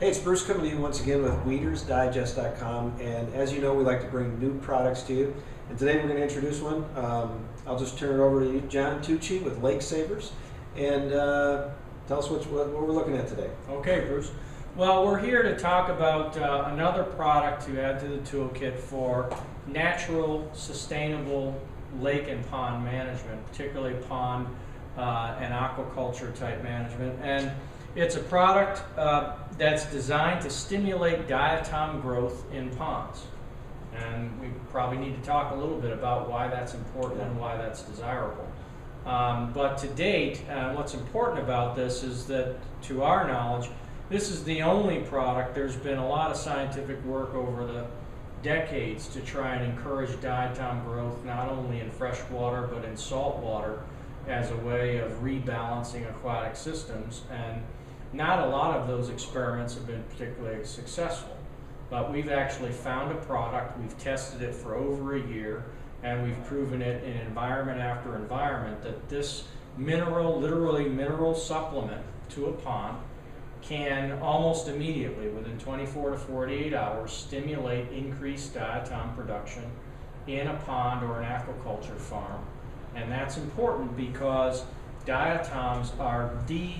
Hey, it's Bruce coming to you once again with WeedersDigest.com, and as you know, we like to bring new products to you. And today we're going to introduce one. I'll just turn it over to you, John Tucci with Lake Savers, and tell us what we're looking at today. Okay, Bruce. Well, we're here to talk about another product to add to the toolkit for natural, sustainable lake and pond management, particularly pond and aquaculture type management. And it's a product that's designed to stimulate diatom growth in ponds. And we probably need to talk a little bit about why that's important and why that's desirable. But to date, what's important about this is that, to our knowledge, this is the only product. There's been a lot of scientific work over the decades to try and encourage diatom growth, not only in fresh water but in salt water, as a way of rebalancing aquatic systems. And not a lot of those experiments have been particularly successful. But we've actually found a product, we've tested it for over a year, and we've proven it in environment after environment that this mineral, literally mineral supplement to a pond can almost immediately, within 24 to 48 hours, stimulate increased diatom production in a pond or an aquaculture farm. And that's important because diatoms are the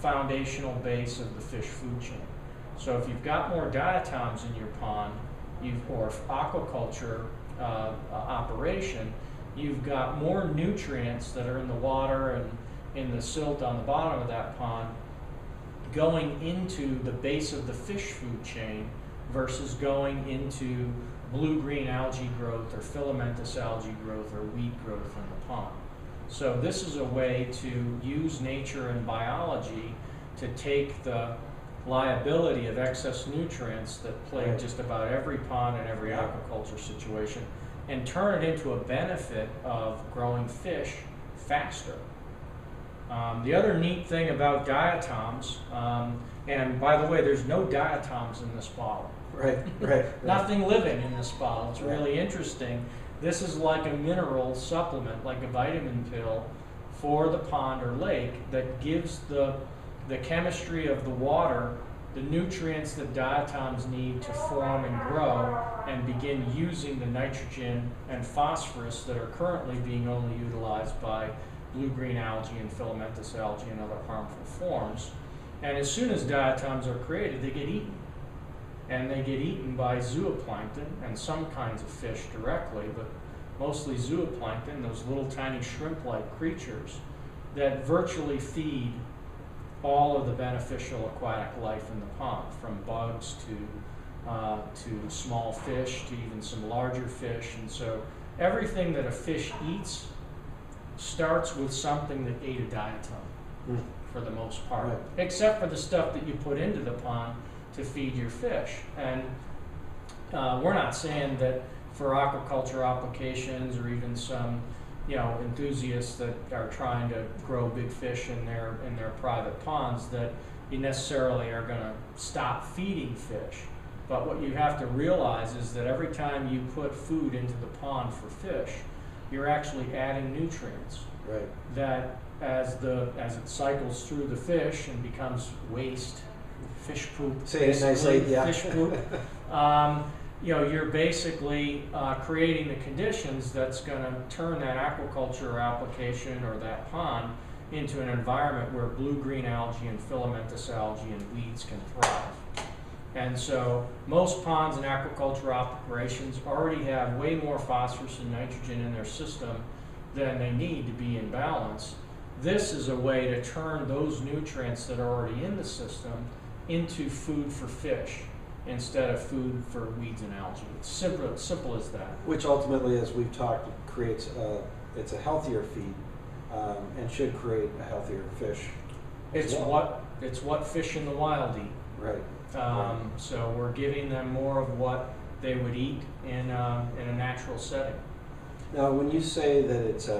foundational base of the fish food chain. So if you've got more diatoms in your pond, or aquaculture operation, you've got more nutrients that are in the water and in the silt on the bottom of that pond going into the base of the fish food chain versus going into blue-green algae growth or filamentous algae growth or weed growth in the pond. So this is a way to use nature and biology to take the liability of excess nutrients that plague just about every pond and every aquaculture situation and turn it into a benefit of growing fish faster. The other neat thing about diatoms, and by the way, there's no diatoms in this bottle. Right. Nothing living in this bottle. It's really interesting. This is like a mineral supplement, like a vitamin pill for the pond or lake that gives the chemistry of the water the nutrients that diatoms need to form and grow and begin using the nitrogen and phosphorus that are currently being only utilized by blue-green algae and filamentous algae and other harmful forms. And as soon as diatoms are created, they get eaten. And they get eaten by zooplankton and some kinds of fish directly, but mostly zooplankton, those little tiny shrimp-like creatures that virtually feed all of the beneficial aquatic life in the pond, from bugs to small fish to even some larger fish. And so everything that a fish eats starts with something that ate a diatom for the most part, except for the stuff that you put into the pond to feed your fish. And we're not saying that for aquaculture applications or even some enthusiasts that are trying to grow big fish in their private ponds that you necessarily are going to stop feeding fish. But what you have to realize is that every time you put food into the pond for fish, you're actually adding nutrients. Right. That as it cycles through the fish and becomes waste, fish poop. Say it nicely, yeah. Fish poop. You're basically creating the conditions that's going to turn that aquaculture application or that pond into an environment where blue-green algae and filamentous algae and weeds can thrive. And so most ponds and aquaculture operations already have way more phosphorus and nitrogen in their system than they need to be in balance. This is a way to turn those nutrients that are already in the system into food for fish instead of food for weeds and algae. It's simple as that. Which ultimately, as we've talked, creates it's a healthier feed and should create a healthier fish. It's what fish in the wild eat. Right. So we're giving them more of what they would eat in a natural setting. Now, when you say that it's like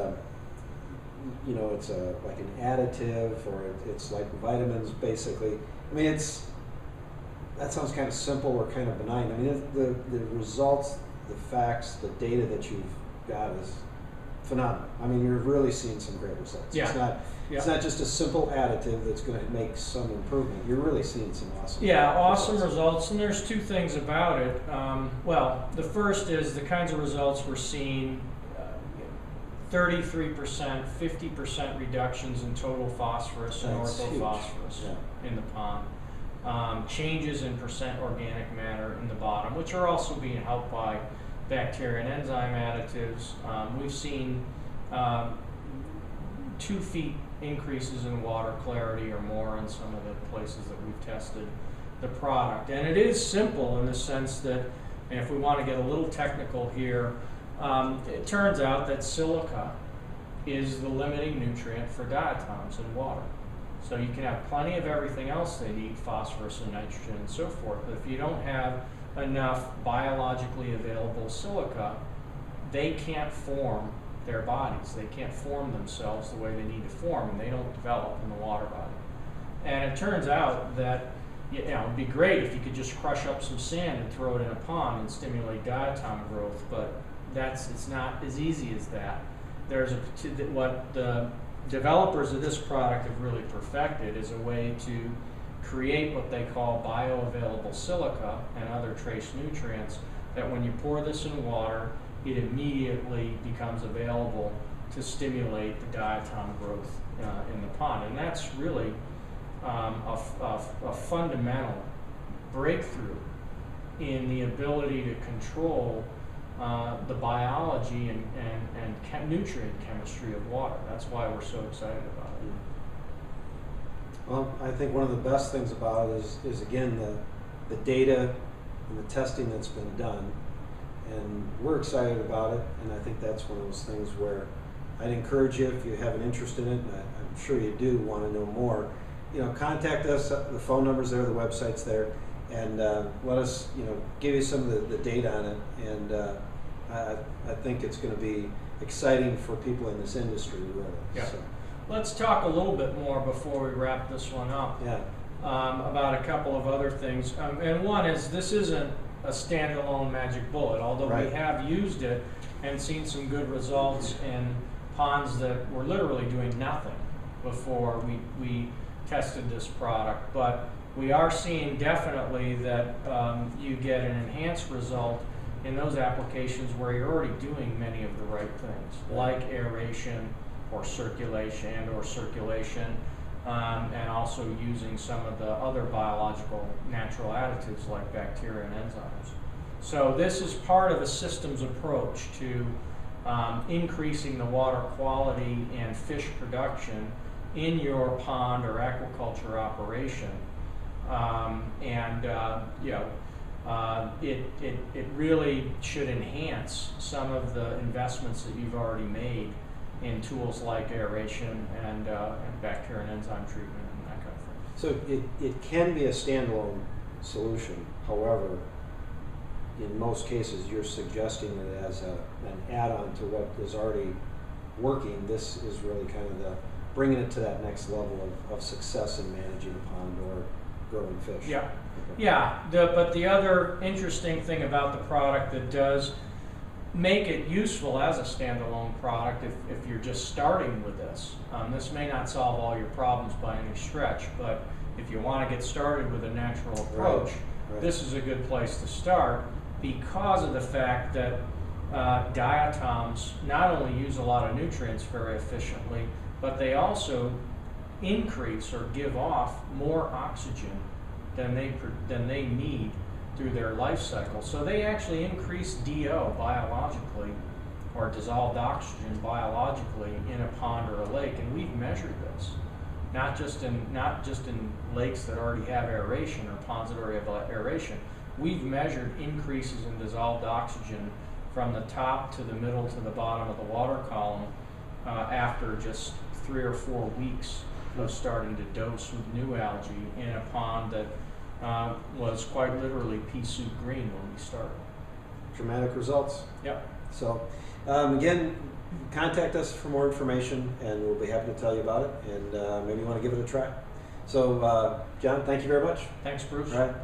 an additive or it's like vitamins, basically, I mean, that sounds kind of simple or kind of benign. I mean, the results, the facts, the data that you've got is phenomenal. I mean, you're really seeing some great results. Yeah. Yeah. It's not just a simple additive that's going to make some improvement. You're really seeing some awesome Awesome results. And there's two things about it. Well, the first is the kinds of results we're seeing, 33%, 50% reductions in total phosphorus and That's huge. orthophosphorus Yeah. in the pond. Changes in percent organic matter in the bottom, which are also being helped by bacteria and enzyme additives. We've seen 2 feet increases in water clarity or more in some of the places that we've tested the product. And it is simple in the sense that, and if we want to get a little technical here, it turns out that silica is the limiting nutrient for diatoms in water. So you can have plenty of everything else they need, phosphorus and nitrogen and so forth, but if you don't have enough biologically available silica, they can't form their bodies. They can't form themselves the way they need to form, and they don't develop in the water body. And it turns out that it'd be great if you could just crush up some sand and throw it in a pond and stimulate diatom growth, but it's not as easy as that. What the developers of this product have really perfected is a way to create what they call bioavailable silica and other trace nutrients that when you pour this in water, it immediately becomes available to stimulate the diatom growth in the pond. And that's really a fundamental breakthrough in the ability to control the biology and nutrient chemistry of water. That's why we're so excited about it. Well, I think one of the best things about it is again, the data and the testing that's been done. And we're excited about it, and I think that's one of those things where I'd encourage you, if you have an interest in it, and I'm sure you do want to know more, contact us. The phone number's there, the website's there, and let us, give you some of the data on it. And I think it's going to be exciting for people in this industry, really. Yeah. So. Let's talk a little bit more before we wrap this one up. Yeah. About a couple of other things. And one is, this isn't a standalone magic bullet, although Right. we have used it and seen some good results in ponds that were literally doing nothing before we tested this product. But we are seeing definitely that you get an enhanced result in those applications where you're already doing many of the right things, like aeration or circulation and also using some of the other biological natural additives like bacteria and enzymes. So this is part of a systems approach to increasing the water quality and fish production in your pond or aquaculture operation. It really should enhance some of the investments that you've already made in tools like aeration and bacteria and enzyme treatment and that kind of thing. So it can be a standalone solution. However, in most cases, you're suggesting it as an add-on to what is already working. This is really kind of bringing it to that next level of success in managing a pond or growing fish. Yeah, Okay. yeah. But the other interesting thing about the product that does make it useful as a standalone product, if you're just starting with this. This may not solve all your problems by any stretch, but if you want to get started with a natural approach, Right. this is a good place to start because of the fact that diatoms not only use a lot of nutrients very efficiently, but they also increase or give off more oxygen than they need through their life cycle. So they actually increase DO biologically, or dissolved oxygen biologically, in a pond or a lake, and we've measured this. Not just in lakes that already have aeration or ponds that already have aeration. We've measured increases in dissolved oxygen from the top to the middle to the bottom of the water column after just 3 or 4 weeks of starting to dose with new algae in a pond that was quite literally pea soup green when we started. Dramatic results. Yep. So, again, contact us for more information, and we'll be happy to tell you about it, and maybe you want to give it a try. So, John, thank you very much. Thanks, Bruce. All right.